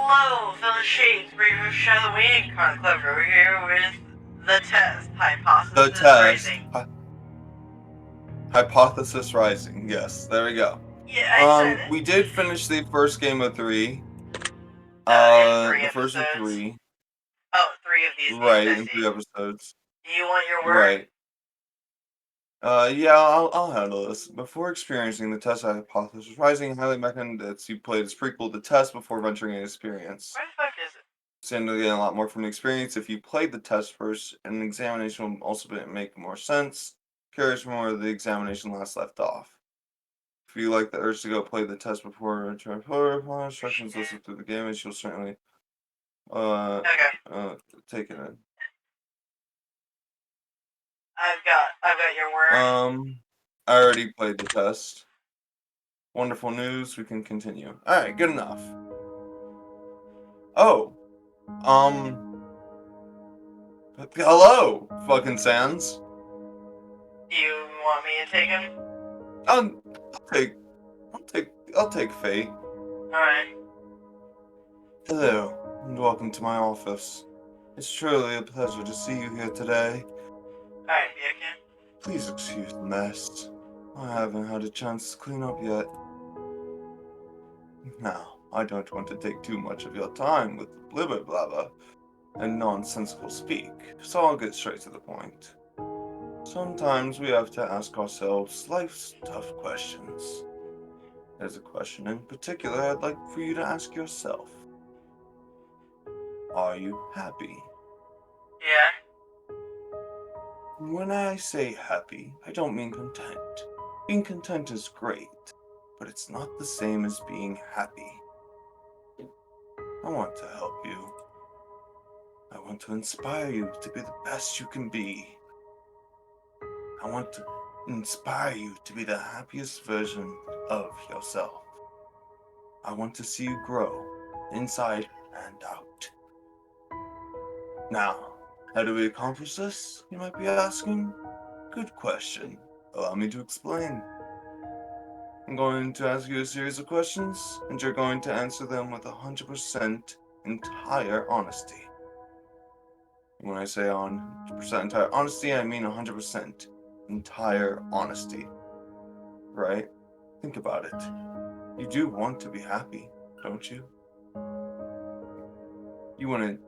Hello, fellow shades, Brave Shadowing Conclave over here with the test, Hypothesis Rising. Hypothesis Rising, yes, there we go. Yeah, I said it. We did finish the first game of 3. In 3 the first of episodes. 3. Oh, 3 of these Right, games, I in see. 3 episodes. Do you want your word? Right. Yeah, I'll handle this. Before experiencing the test Hypothesis Rising, I highly recommend that you play this prequel, The Test, before venturing an experience. Where the fuck is it? Stand to gain a lot more from the experience if you played the test first, and an examination will also make more sense. Curious from where the examination last left off. If you like the urge to go play the test before trying to instructions listed through the game, and you'll certainly take it in. I've got your word. I already played the test. Wonderful news, we can continue. Alright, good enough. Oh. Hello, fucking Sans. Do you want me to take him? I'll take Fate. Alright. Hello, and welcome to my office. It's truly a pleasure to see you here today. Alright, Byakuya. Please excuse the mess. I haven't had a chance to clean up yet. Now, I don't want to take too much of your time with blibber blabber and nonsensical speak, so I'll get straight to the point. Sometimes we have to ask ourselves life's tough questions. There's a question in particular I'd like for you to ask yourself. Are you happy? Yeah. When I say happy, I don't mean content. Being content is great, but it's not the same as being happy. I want to help you. I want to inspire you to be the best you can be. I want to inspire you to be the happiest version of yourself. I want to see you grow, inside and out. Now, how do we accomplish this, you might be asking? Good question. Allow me to explain. I'm going to ask you a series of questions, and you're going to answer them with 100% entire honesty. When I say 100% entire honesty, I mean 100% entire honesty. Right? Think about it. You do want to be happy, don't you? You wouldn't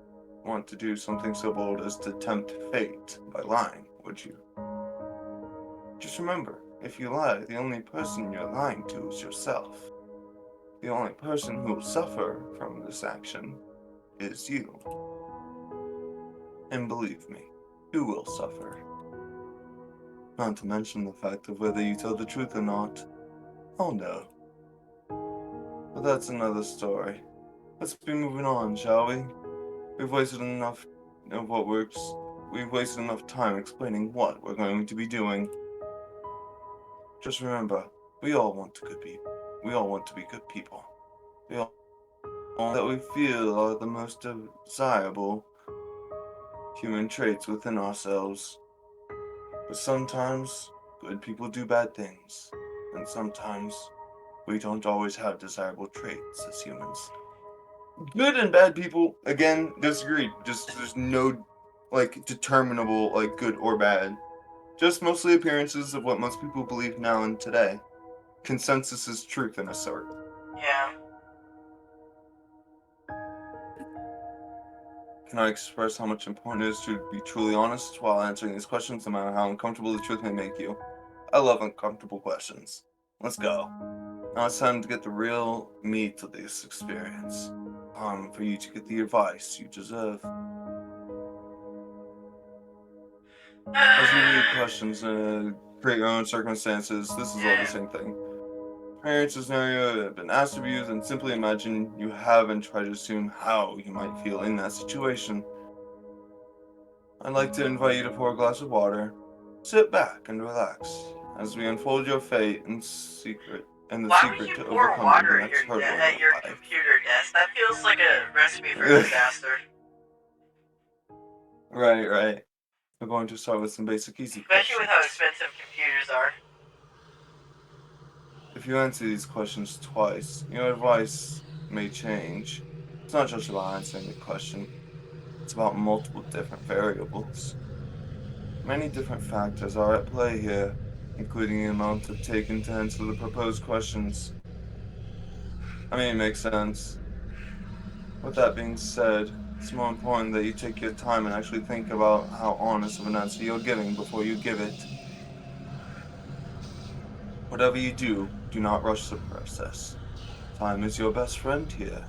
want to do something so bold as to tempt fate by lying, would you? Just remember, if you lie, the only person you're lying to is yourself. The only person who will suffer from this action is you. And believe me, you will suffer. Not to mention the fact of whether you tell the truth or not. Oh no. But that's another story. Let's be moving on, shall we? We've wasted enough time explaining what we're going to be doing. Just remember, we all want to be good people. We all that we feel are the most desirable human traits within ourselves. But sometimes, good people do bad things. And sometimes, we don't always have desirable traits as humans. Good and bad people, again, disagree. Just, there's no, determinable, good or bad. Just mostly appearances of what most people believe now and today. Consensus is truth in a sort. Yeah. Can I express how much important it is to be truly honest while answering these questions, no matter how uncomfortable the truth may make you? I love uncomfortable questions. Let's go. Now it's time to get the real meat of this experience. For you to get the advice you deserve. As you read questions and create your own circumstances, this is all the same thing. Create a scenario have been asked of you, then simply imagine you have and try to assume how you might feel in that situation. I'd like to invite you to pour a glass of water, sit back and relax as we unfold your fate and secret the secret to overcoming the next hurdle at your computer desk? That feels like a recipe for disaster. Right. We're going to start with some basic easy questions. Especially with how expensive computers are. If you answer these questions twice, your advice may change. It's not just about answering the question. It's about multiple different variables. Many different factors are at play here, including the amount of taken to answer the proposed questions. I mean, it makes sense. With that being said, it's more important that you take your time and actually think about how honest of an answer you're giving before you give it. Whatever you do, do not rush the process. Time is your best friend here.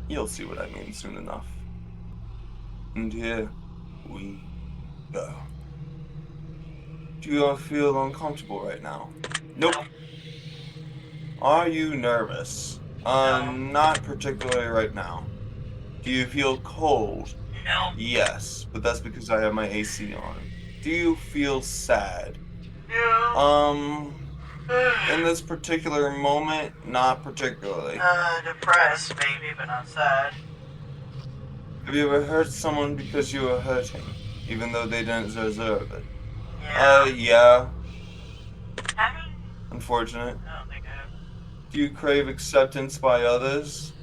You'll see what I mean soon enough. And here we go. Do you feel uncomfortable right now? Nope. Are you nervous? No. Not particularly right now. Do you feel cold? No. Yes, but that's because I have my AC on. Do you feel sad? No. In this particular moment, not particularly. Depressed maybe, but not sad. Have you ever hurt someone because you were hurting, even though they didn't deserve it? Yeah. Yeah. Haven't? Unfortunate. I don't think I have. Do you crave acceptance by others?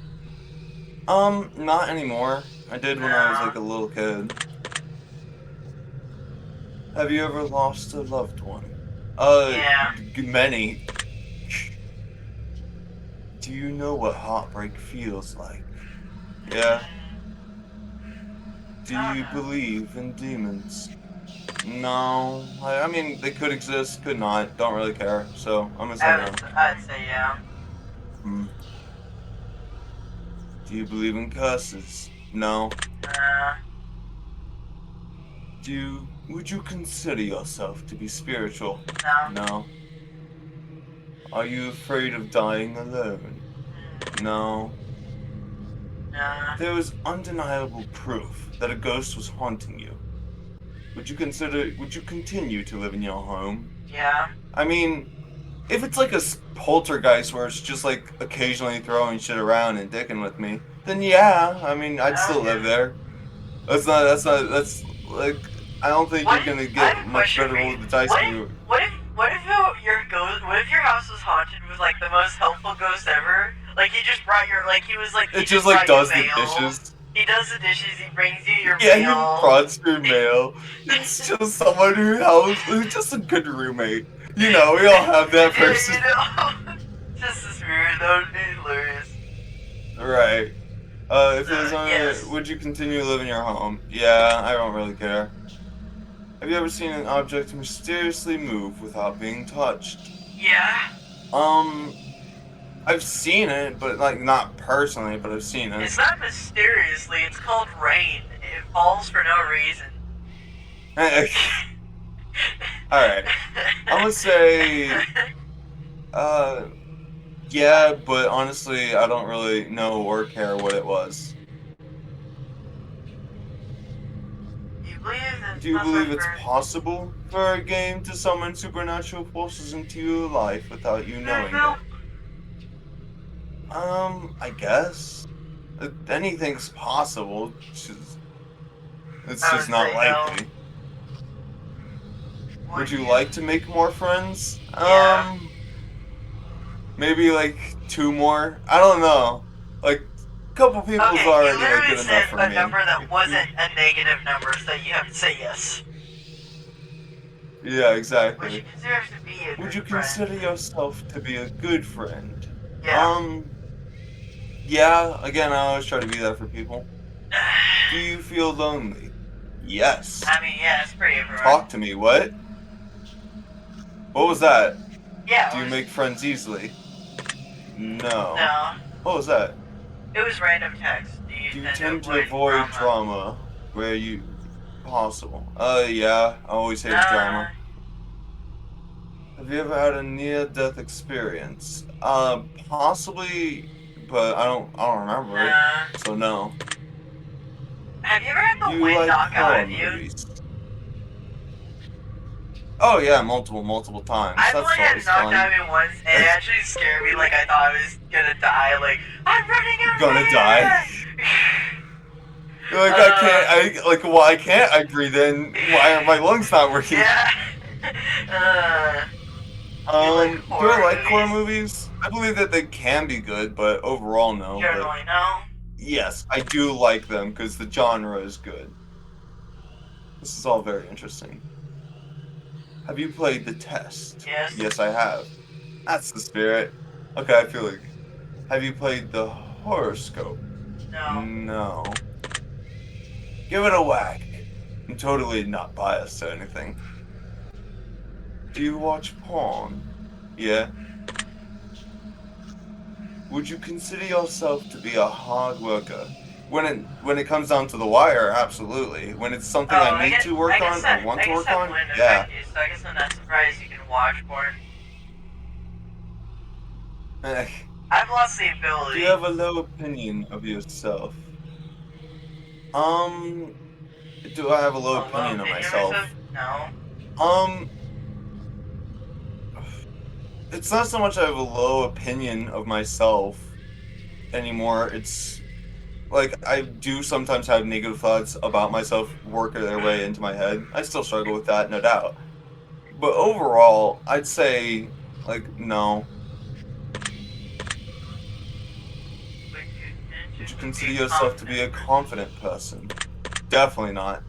Not anymore. I did when I was like a little kid. Have you ever lost a loved one? Yeah. Many. Do you know what heartbreak feels like? Yeah. Do you believe in demons? No. I mean, they could exist, could not. Don't really care. So, I'm gonna say no. I'd say yeah. Do you believe in curses? No. Would you consider yourself to be spiritual? No. No. Are you afraid of dying alone? No. No. There was undeniable proof that a ghost was haunting you. Would you continue to live in your home? Yeah. I mean, if it's like a poltergeist where it's just like occasionally throwing shit around and dicking with me, then yeah, I mean, I'd still live there. That's like, I don't think you're gonna get much better with the dice than you. What if your house was haunted with like the most helpful ghost ever? Like he just brought he was like. It just like does the dishes. He does the dishes. He brings you your mail. mail. He fronts your mail. It's just someone who's just a good roommate. You know, we all have that person. Just as weird. That would be hilarious. Right. If it was yes. Would you continue to live in your home? Yeah, I don't really care. Have you ever seen an object mysteriously move without being touched? Yeah. I've seen it, but like not personally, but I've seen it. It's not mysteriously, it's called rain. It falls for no reason. Alright. I'm gonna say yeah, but honestly I don't really know or care what it was. Do you believe it's possible for a game to summon supernatural forces into your life without you knowing it? I guess. Anything's possible. It's just not likely. No. Would you like to make more friends? Yeah. Maybe like 2 more? I don't know. Like, a couple people's already like, good enough for me. A number that wasn't a negative number, so you have to say yes. Yeah, exactly. Would you consider yourself to be a good friend? Yeah. Yeah, again, I always try to be there for people. Do you feel lonely? Yes. I mean, yeah, it's pretty everywhere. Talk to me, what? What was that? Yeah. Do you make friends easily? No. No. What was that? It was random text. Do you tend to avoid drama where you possible? Yeah, I always hate drama. Have you ever had a near-death experience? Possibly, but I don't remember it. So no. Have you ever had the wind knock out of you? Movies? Oh yeah, multiple times. I've only had knocked out of me once, and it actually scared me. Like I thought I was gonna die. Like I'm running out. Gonna die. You're like I can't. I breathe in. Why are my lungs not working? Yeah. Do I like horror movies? I believe that they can be good, but overall no. Generally no. yes, I do like them because the genre is good. This is all very interesting. Have you played The Test? Yes. Yes, I have. That's the spirit. Okay, I feel like. Have you played The Horoscope? No. No. Give it a whack. I'm totally not biased or anything. Do you watch porn? Yeah. Would you consider yourself to be a hard worker? When it comes down to the wire, absolutely. When it's something I need to work on or want to work that on, wouldn't yeah. affect you, so I guess I'm not surprised you can watch porn. Eh. I've lost the Do ability. you have a low opinion of yourself? Do I have a low opinion of myself? No. It's not so much I have a low opinion of myself anymore. It's like I do sometimes have negative thoughts about myself work their way into my head. I still struggle with that, no doubt. But overall, I'd say like no. Would you consider yourself to be a confident person? Definitely not.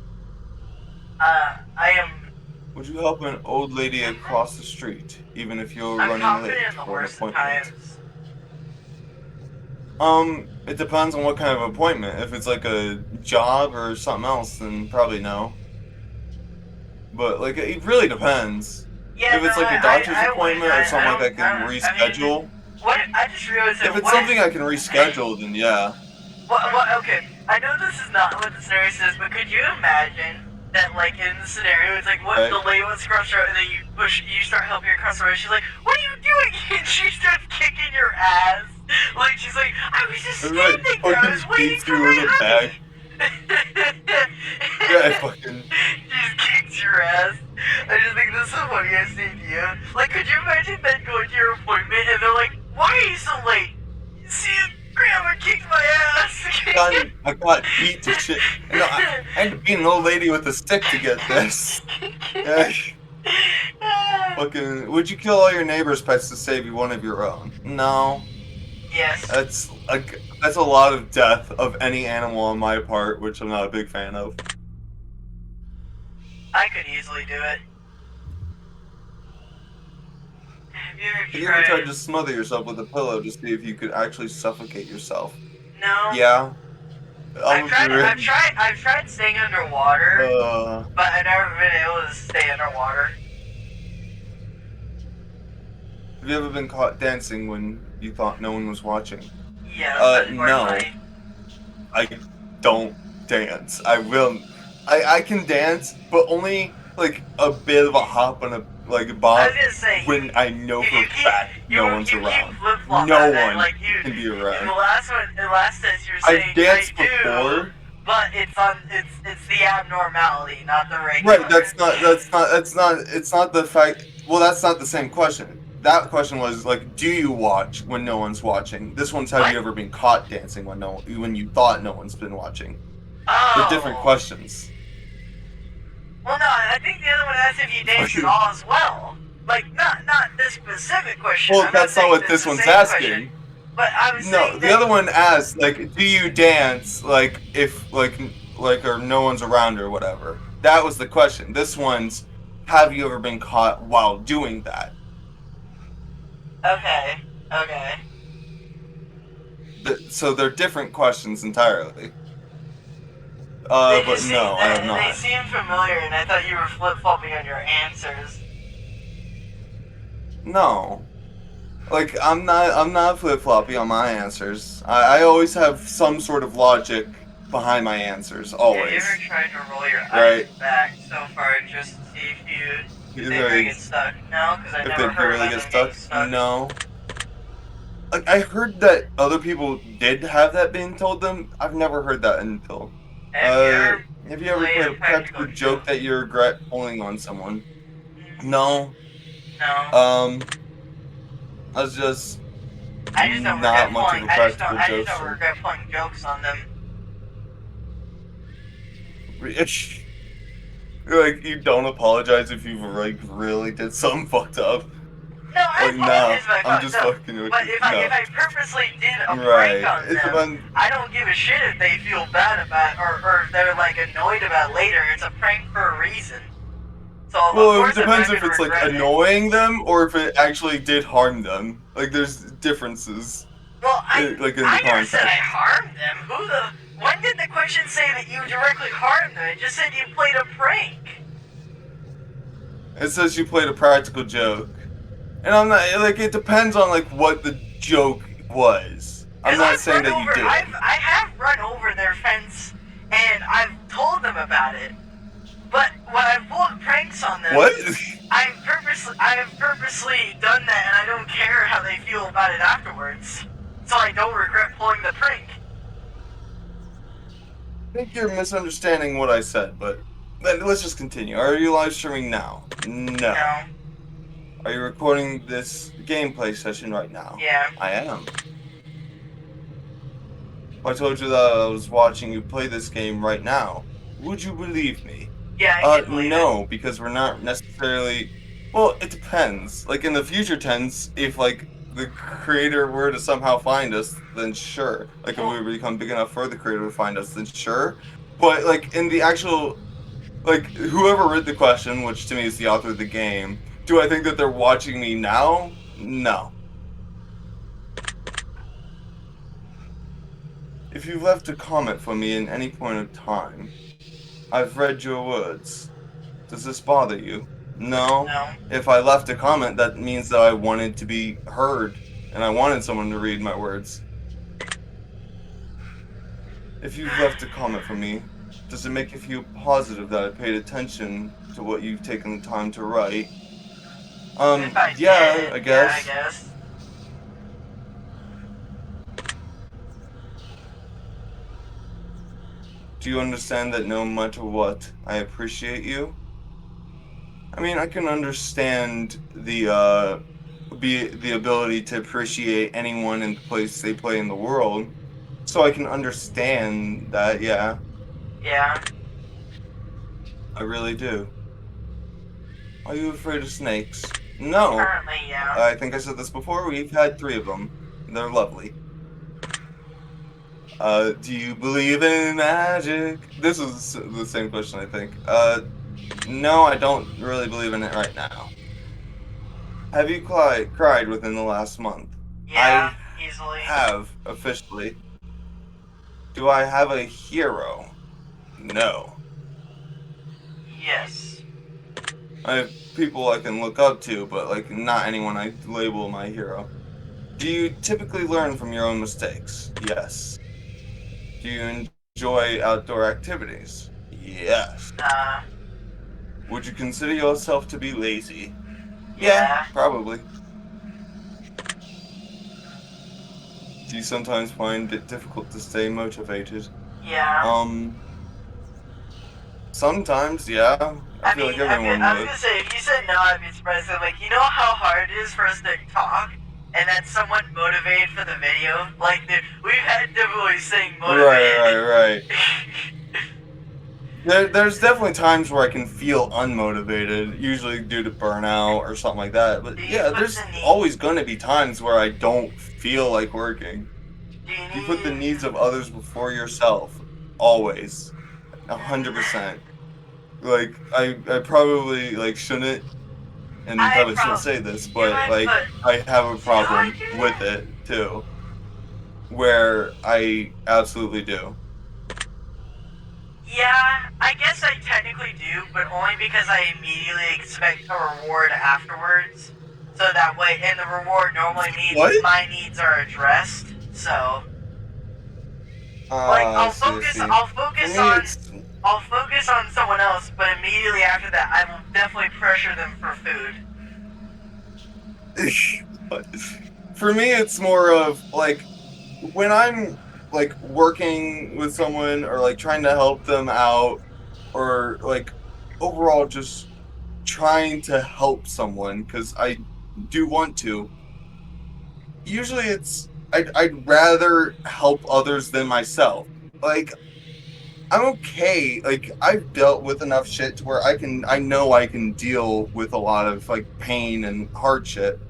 I am. Would you help an old lady across the street, even if you're I'm running confident late in the for an worst appointment? times. It depends on what kind of appointment. If it's like a job or something else, then probably no. But like it really depends. Yeah, If it's no, like a doctor's appointment or something like I can reschedule. I mean, what I just realized that If it's something I can reschedule, then yeah. Okay, I know this is not what the scenario says, but could you imagine that, like, in the scenario, it's like, what, Right. the lady wants to cross the road, and then you start helping her cross the road, she's like, what are you doing? And she starts kicking your ass. Like, she's like, I was just standing there, I was waiting for my bag. Yeah, I fucking. She just kicks your ass. I just think that's so funny as an idea. Like, could you imagine then going to your appointment and they're like, why are you so late? See, Grandma kicked my ass. I got beat to shit. No, I had to beat an old lady with a stick to get this. Yeah. Fucking. Would you kill all your neighbor's pets to save you one of your own? No. Yes. That's a lot of death of any animal on my part, which I'm not a big fan of. I could easily do it. Have you ever tried to smother yourself with a pillow to see if you could actually suffocate yourself? No. Yeah. I've tried staying underwater, but I've never been able to stay underwater. Have you ever been caught dancing when you thought no one was watching? Yeah. No. I don't dance. I can dance, but only like a bit of a hop and a bob I was gonna say, when I know for a fact no one's around. No one can be around. The last test you're saying I've danced I do, before. but it's the abnormality, not the regular. Right, it's not the fact. Well, that's not the same question. That question was like, do you watch when no one's watching? This one's, have you ever been caught dancing when you thought no one's been watching? Oh. They're different questions. Well, no, I think the other one asked if you dance at all as well. Like, not this specific question. Well, that's not what this one's asking. Question, but I was No, the other one asked, like, do you dance, like, if, like, or no one's around or whatever? That was the question. This one's, have you ever been caught while doing that? Okay. So they're different questions entirely. But no, I have not. They seem familiar, and I thought you were flip-flopping on your answers. No. Like, I'm not flip-floppy on my answers. I always have some sort of logic behind my answers, always. Have you ever tried to roll your eyes back so far just to see if they ever get stuck? No, because I never heard really about get them stuck? getting stuck. No. Like, I heard that other people did have that being told them. I've never heard that until. Have you ever played a practical joke that you regret pulling on someone? No. No. I was just. I just don't not regret much pulling. of a practical joke. I just don't regret playing jokes on them. You're like, you don't apologize if you like really did something fucked up. No, I Like, no, apologize if I I'm just fucked up. fucking with But you. if I purposely did a prank on It them, depends. I don't give a shit if they feel bad about or if they're like annoyed about it later. It's a prank for a reason. So of Well, it course I'm depends not if gonna it's like regret it. annoying them or if it actually did harm them. Like, there's differences. Well, Like in the I never said I context. harmed them. When did the question say that you directly harmed them? It just said you played a prank. It says you played a practical joke. And I'm not, like, it depends on, like, what the joke was. I'm not saying that you did. I have run over their fence, and I've told them about it. But when I've pulled pranks on them, What? I've purposely done that, and I don't care how they feel about it afterwards. So I don't regret pulling the prank. I think you're misunderstanding what I said, but let's just continue. Are you live streaming now? No. No. Are you recording this gameplay session right now? Yeah. I am. If I told you that I was watching you play this game right now, would you believe me? Yeah, I can believe no, because we're not necessarily... Well, it depends. Like, in the future tense, if, like, the creator were to somehow find us, then sure. Like, if we become big enough for the creator to find us, then sure. But, like, in the actual... Like, whoever wrote the question, which to me is the author of the game, do I think that they're watching me now? No. If you left a comment for me in any point of time, I've read your words. Does this bother you? No. No. If I left a comment, that means that I wanted to be heard, and I wanted someone to read my words. If you've left a comment for me, does it make you feel positive that I paid attention to what you've taken the time to write? Yeah, I guess. Yeah, I guess. Do you understand that no matter what, I appreciate you? I mean, I can understand the ability to appreciate anyone in the place they play in the world. So I can understand that, yeah. Yeah. I really do. Are you afraid of snakes? No. Currently, yeah. I think I said this before. We've had 3 of them. They're lovely. Do you believe in magic? This is the same question, I think. No, I don't really believe in it right now. Have you cried within the last month? Yeah, easily. I have, officially. Do I have a hero? No. Yes. I have people I can look up to, but, like, not anyone I label my hero. Do you typically learn from your own mistakes? Yes. Do you enjoy outdoor activities? Yes. Would you consider yourself to be lazy? Yeah, probably. Do you sometimes find it difficult to stay motivated? Yeah. Sometimes, yeah. I feel like everyone I was would. gonna say, if you said no, I'd be surprised. Like, you know how hard it is for us to talk and that's somewhat motivated for the video? Like, we've had difficulty saying motivated. Right. There's definitely times where I can feel unmotivated, usually due to burnout or something like that. But yeah, there's always going to be times where I don't feel like working. You put the needs of others before yourself. Always. 100%. Like, I probably, like, shouldn't, and probably shouldn't say this, but, like, I have a problem with it, too. Where I absolutely do. Yeah, I guess I technically do, but only because I immediately expect a reward afterwards. So that way, and the reward normally means my needs are addressed, so... Like, I'll focus on someone else, but immediately after that, I will definitely pressure them for food. For me, it's more of, like, when I'm, like, working with someone or, like, trying to help them out or, like, overall just trying to help someone, because I do want to, usually it's, I'd rather help others than myself. Like, I'm okay. Like, I've dealt with enough shit to where I know I can deal with a lot of, like, pain and hardship.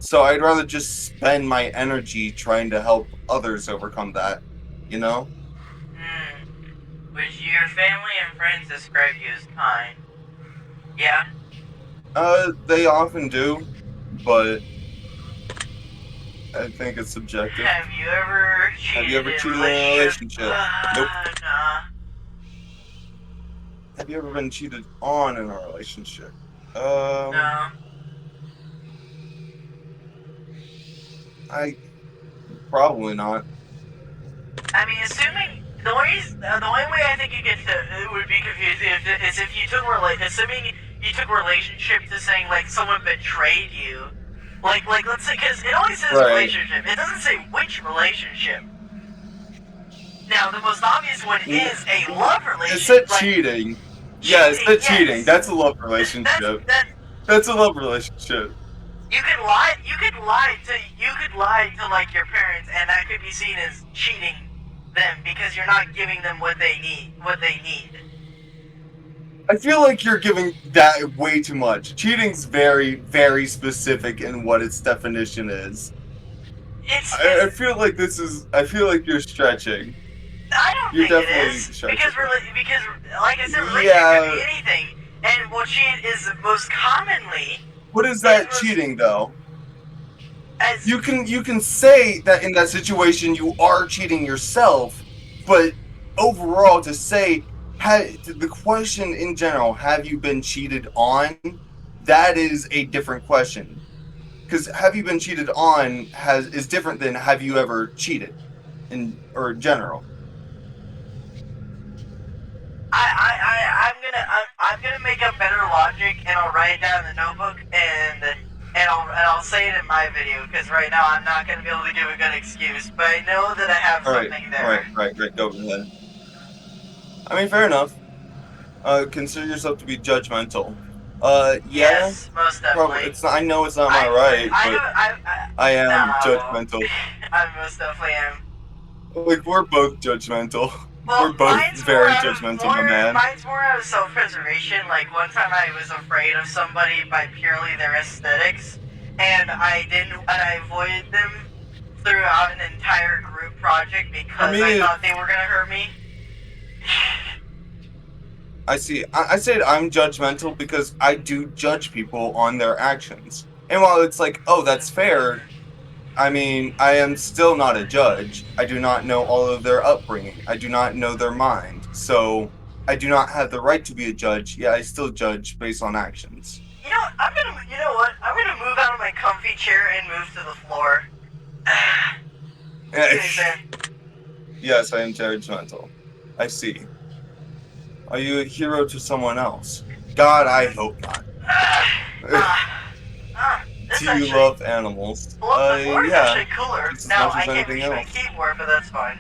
So I'd rather just spend my energy trying to help others overcome that, you know? Would your family and friends describe you as kind? Yeah? They often do, but I think it's subjective. Have you ever cheated in a relationship? Nope. Nah. Have you ever been cheated on in a relationship? No. Probably not. I mean, assuming the only way I think it would be confusing is if you took assuming you took relationship to saying like someone betrayed you, like let's say, because it only says relationship, it doesn't say which relationship. Now the most obvious one is a love relationship. It said cheating. Yeah, it said cheating. That's a love relationship. That's a love relationship. You could lie to like your parents, and that could be seen as cheating them because you're not giving them what they need. I feel like you're giving that way too much. Cheating's very, very specific in what its definition is. I feel like you're stretching. I don't you're think definitely it is stretching. because like I said, relationship could be anything, and what cheat is most commonly. What is that cheating though? You can say that in that situation you are cheating yourself, but overall to say the question in general, have you been cheated on? That is a different question. Because have you been cheated on is different than have you ever cheated in general. I'm gonna make up better logic and I'll write it down in the notebook and I'll say it in my video because right now I'm not gonna be able to give a good excuse, but I know that I have something there. Right. Go ahead. I mean, fair enough. Consider yourself to be judgmental. Yes, most definitely. I know it's not my right, but I am judgmental. I most definitely am. Like, we're both judgmental. Well, we're both very judgmental, my man. Mine's more out of self-preservation. Like, one time I was afraid of somebody by purely their aesthetics, and I avoided them throughout an entire group project because I thought they were gonna hurt me. I see. I said I'm judgmental because I do judge people on their actions. And while it's like, oh, that's fair, I mean, I am still not a judge. I do not know all of their upbringing. I do not know their mind. So I do not have the right to be a judge. Yeah, I still judge based on actions. You know what? I'm gonna move out of my comfy chair and move to the floor. Yes, I am judgmental. I see. Are you a hero to someone else? God, I hope not. Do you love animals? Well, the floor is yeah. actually cooler. Now, I can't reach my keyboard, but that's fine.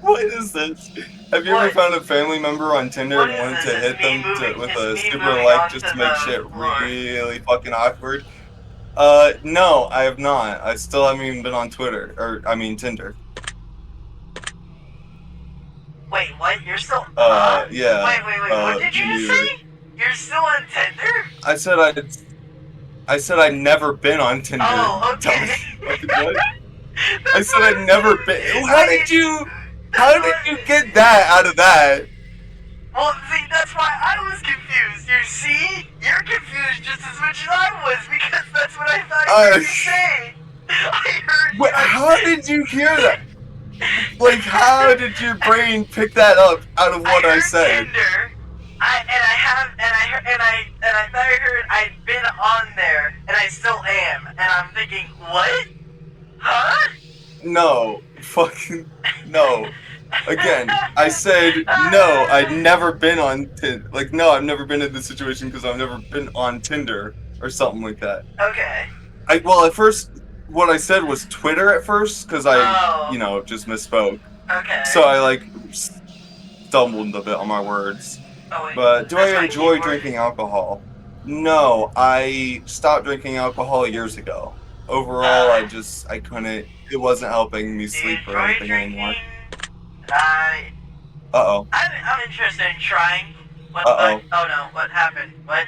What is this? Have you ever found a family member on Tinder and wanted to hit them with a super like just to make shit really fucking awkward? No, I have not. I still haven't even been on Tinder. Wait, what? You're still... yeah. Wait, what did you just say? You're still on Tinder? I said I'd never been on Tinder. Oh, okay. What? I said I'd never been... How did you get that out of that? Well, see, that's why I was confused. You see? You're confused just as much as I was because that's what I thought you were going to say. I heard you. How did you hear that? Like, how did your brain pick that up out of what I said? Tinder. I thought I heard I'd been on there, and I still am, and I'm thinking, what? Huh? No, fucking no. Again, I said no. I'd never been on Tinder. Like, no, I've never been in this situation because I've never been on Tinder or something like that. Okay. Well, at first, what I said was Twitter at first because I, just misspoke. Okay. So I like stumbled a bit on my words. Oh, wait. But do I enjoy drinking alcohol? No, I stopped drinking alcohol years ago. Overall, I couldn't. It wasn't helping me sleep or anything anymore. Uh-oh. I'm interested in trying. What? Oh no, what happened? What?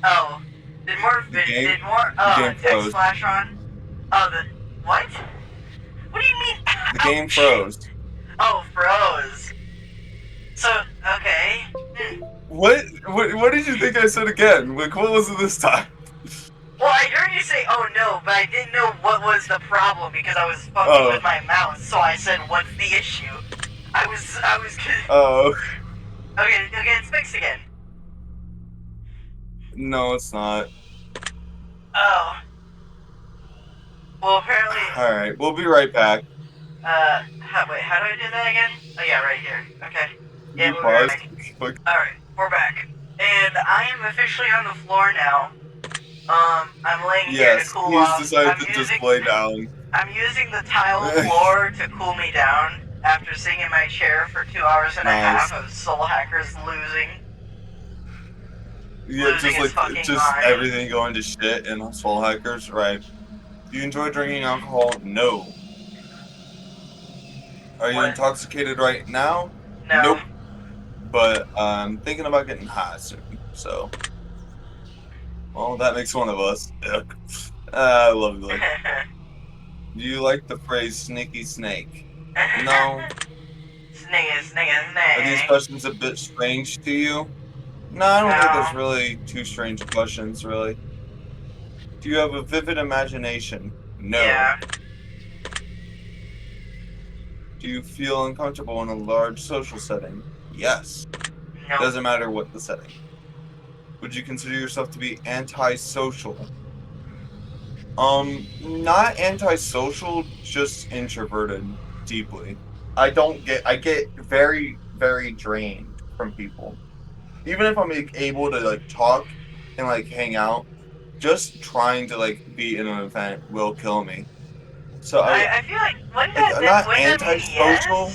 Oh, did more game text froze. flash on? Oh, what? What do you mean? The game froze. Oh, froze. So, okay. What did you think I said again? Like, what was it this time? Well, I heard you say, "Oh no," but I didn't know what was the problem because I was fucking with my mouse. So I said, "What's the issue?" I was. Oh. Okay, it's fixed again. No, it's not. Oh. Well, apparently. All right, we'll be right back. Wait, how do I do that again? Oh yeah, right here. Okay. Yeah, You we'll paused. be right back. All right, we're back, and I am officially on the floor now. I'm laying here to cool off. He's decided to just lay down. I'm using the tile floor to cool me down after sitting in my chair for 2 hours and a half of Soul Hackers losing. Yeah, just everything going to shit in Soul Hackers, right? Do you enjoy drinking alcohol? No. Are you intoxicated right now? No. Nope. But I'm thinking about getting high soon, so. Well, that makes one of us. Lovely. Do you like the phrase sneaky snake? No. Snake. Are these questions a bit strange to you? No, I don't think there's really two strange questions, really. Do you have a vivid imagination? No. Yeah. Do you feel uncomfortable in a large social setting? Yes. No. Doesn't matter what the setting. Would you consider yourself to be antisocial? Not antisocial, just introverted deeply. I get very, very drained from people. Even if I'm able to like talk and like hang out, just trying to like be in an event will kill me. So I feel like I'm not antisocial.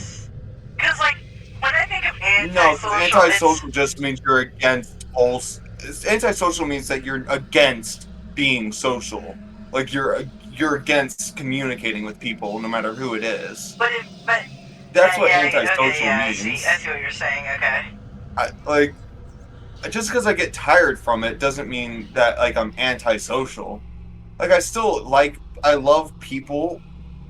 Because like when I think of antisocial, antisocial just means you're against all. Antisocial means that you're against being social. Like you're against communicating with people, no matter who it is. But that's what antisocial I means. see what you're saying. Okay. Just because I get tired from it doesn't mean that like I'm antisocial. Like I love people.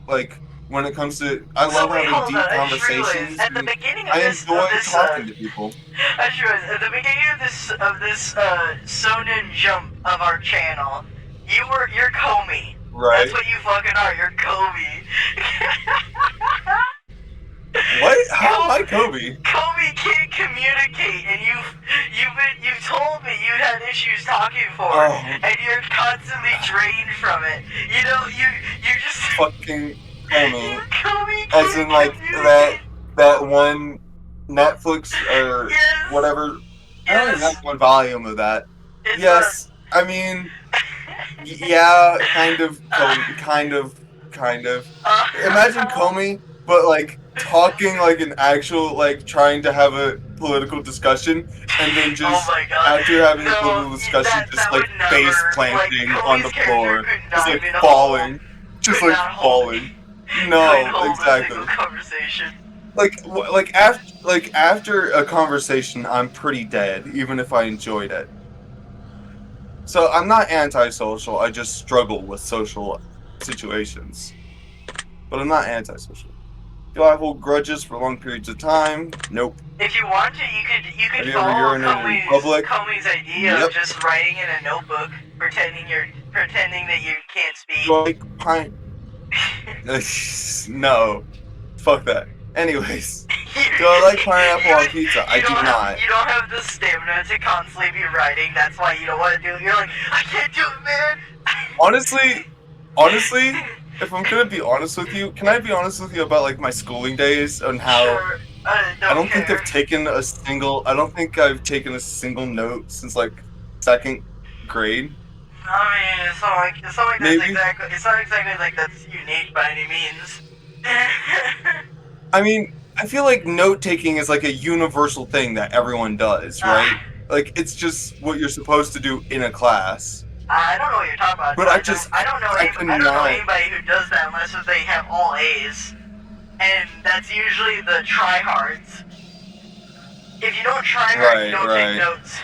Like when it comes to, I love having deep conversations. At the beginning of I enjoy talking to people. I just realized, at the beginning of this Sonen Jump of our channel, you're Comey. Right. That's what you fucking are. You're Kobe. What? How am I Kobe? Kobe can't communicate, and you've told me you had issues talking and you're constantly drained from it. You know, you just fucking Kobe. Kobe as in like that one Netflix or whatever. I don't even have one volume of that. I mean, yeah, kind of. Imagine Comey, but like talking like an actual, like trying to have a political discussion, and then just after having a political discussion, just like face planting on the floor, just like falling, No, exactly. Like after a conversation, I'm pretty dead, even if I enjoyed it. So I'm not antisocial. I just struggle with social situations. But I'm not antisocial. Do I hold grudges for long periods of time? Nope. If you want to, you could follow Comey's idea of just writing in a notebook, pretending that you can't speak. No. Fuck that. Anyways. Do I like pineapple on pizza? I do not. You don't have the stamina to constantly be writing. That's why you don't want to do it. You're like, I can't do it, man. Honestly, if I'm gonna be honest with you, can I be honest with you about like my schooling days and how I don't think I've taken a single note since like 2nd grade. I mean, it's not like it's not exactly like that's unique by any means. I mean, I feel like note taking is like a universal thing that everyone does, right? Like it's just what you're supposed to do in a class. I don't know what you're talking about. But I don't know anybody who does that unless they have all A's, and that's usually the tryhards. If you don't try hard, you don't take notes.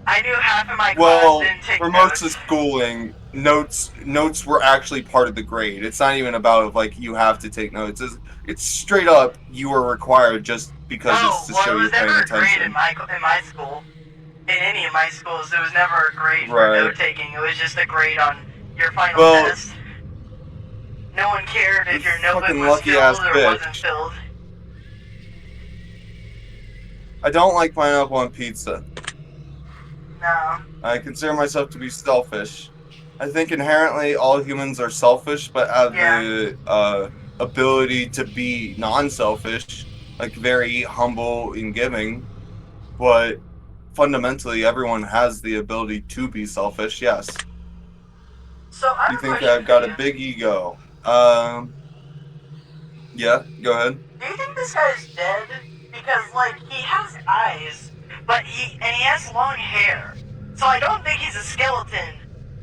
I knew half of my Well, class didn't take for notes. most of schooling, notes were actually part of the grade. It's not even about like you have to take notes. It's straight up you are required just because it's to show It you're was never paying a grade in attention. my school. In any of my schools, there was never a grade for Right. note taking. It was just a grade on your final Well, test. No one cared if your notebook fucking was lucky ass filled or bitch. wasn't filled. I don't like pineapple on pizza. No. I consider myself to be selfish. I think inherently all humans are selfish, but have the ability to be non-selfish, like very humble and giving. But fundamentally, everyone has the ability to be selfish. Yes. So I You think I've got a big ego? Yeah. Go ahead. Do you think this guy's dead? Because like he has eyes, but he has long hair. So I don't think he's a skeleton.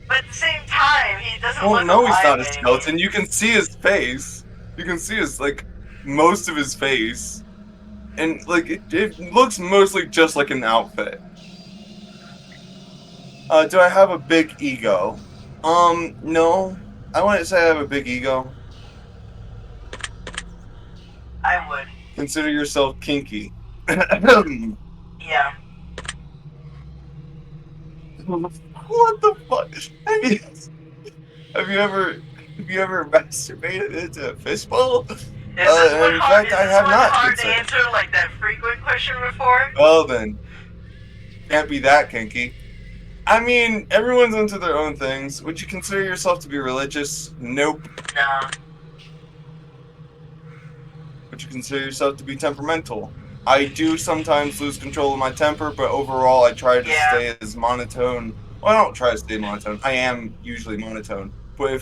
But at the same time, he doesn't look no, he's not a anymore. skeleton. You can see his face. You can see his like most of his face, and like it looks mostly just like an outfit. Do I have a big ego? No. I wouldn't say I have a big ego. I would. Consider yourself kinky. Yeah. What the fuck? Have you ever masturbated into a fishbowl? In fact, I have not. Hard to answer like that frequent question before? Well then, can't be that kinky. I mean, everyone's into their own things. Would you consider yourself to be religious? Nope. No. Would you consider yourself to be temperamental? I do sometimes lose control of my temper, but overall I try to stay as monotone. Well, I don't try to stay monotone. I am usually monotone. But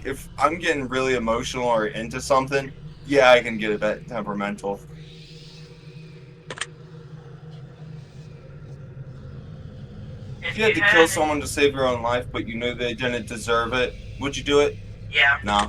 if I'm getting really emotional or into something, yeah, I can get a bit temperamental. If you had to kill someone to save your own life, but you knew they didn't deserve it, would you do it? Yeah. No.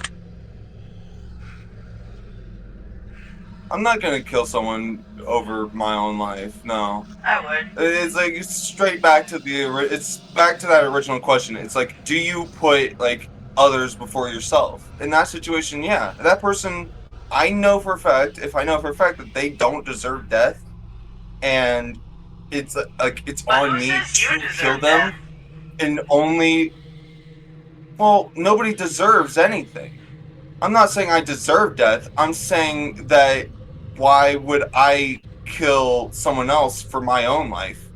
I'm not gonna kill someone over my own life. No. I would. It's like it's straight back to that original question. It's like, do you put like others before yourself? In that situation, yeah. That person, I know for a fact. If I know for a fact that they don't deserve death, and it's like it's on me to kill them, and only. Well, nobody deserves anything. I'm not saying I deserve death. I'm saying that why would I kill someone else for my own life?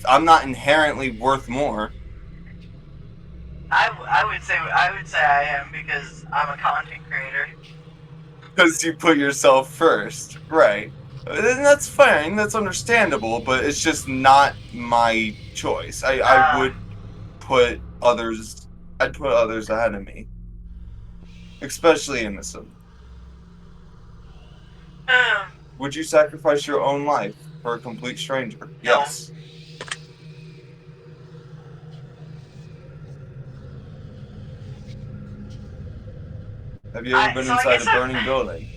I'm not inherently worth more. I would say I am because I'm a content creator. Because you put yourself first, right? And that's fine. That's understandable. But it's just not my choice. I would put others. I'd put others ahead of me. Especially innocent. Would you sacrifice your own life for a complete stranger? No. Yes. Have you ever been inside a burning building?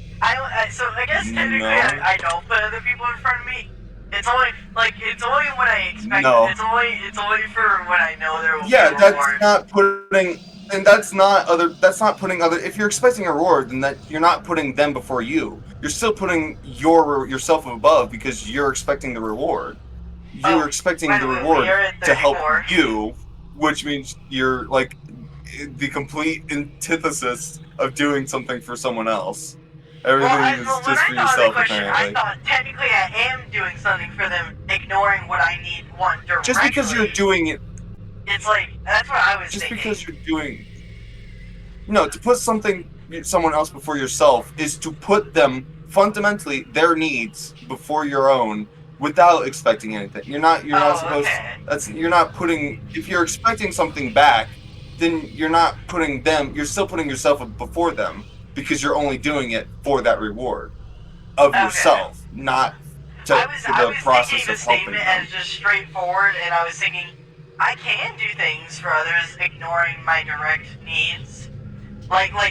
So I guess technically I don't put other people in front of me. It's only when I expect. No. It's only for when I know there will be a reward. Yeah, that's not putting. And that's not putting other. If you're expecting a reward, then that you're not putting them before you. You're still putting yourself above because you're expecting the reward. You're expecting the reward to help you, which means you're like the complete antithesis of doing something for someone else. Everything is just for yourself, apparently. I thought technically I am doing something for them, ignoring what I want directly. Just because you're doing it. It's like, that's what I was thinking. Just because you're doing... No, to put someone else before yourself is to put them, fundamentally, their needs before your own without expecting anything. You're not supposed... Okay. You're not putting... If you're expecting something back, then you're not putting them... You're still putting yourself before them because you're only doing it for that reward of yourself, not to the process of helping them. I was thinking the statement as just straightforward, and I was thinking... I can do things for others, ignoring my direct needs.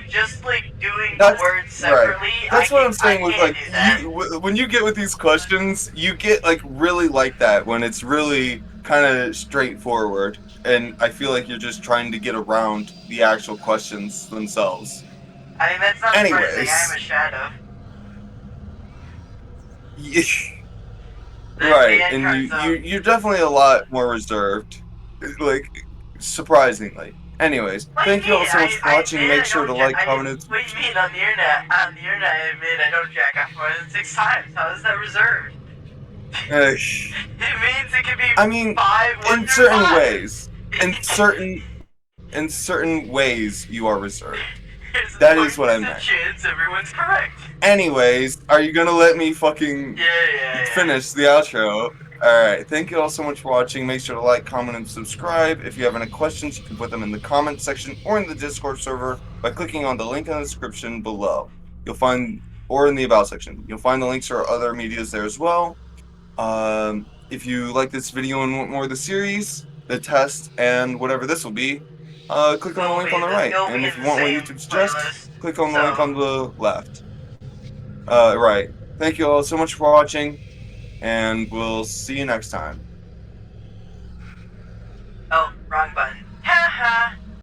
Just doing the words separately. Right. That's what I'm saying with when you get with these questions, you get really like that when it's really kind of straightforward, and I feel like you're just trying to get around the actual questions themselves. I mean, that's not surprising. Anyways. I am a shadow. Right, and you're definitely a lot more reserved, like, surprisingly. Anyways, thank you all so much for watching. Make sure to like, comment. What do you mean on the internet? On the internet, I admit I don't jack off more than 6 times. How is that reserved? It means it could be. I mean, 5 in certain ways, in certain ways, you are reserved. That is what I meant. Chance everyone's correct. Anyways, are you gonna let me fucking finish the outro? Alright, thank you all so much for watching. Make sure to like, comment, and subscribe. If you have any questions, you can put them in the comment section or in the Discord server by clicking on the link in the description below. You'll find, or in the about section. You'll find the links to our other medias there as well. If you like this video and want more of the series, the test, and whatever this will be, click on the link on the right. And if you want what YouTube suggests, click on the link on the left. Right. Thank you all so much for watching, and we'll see you next time.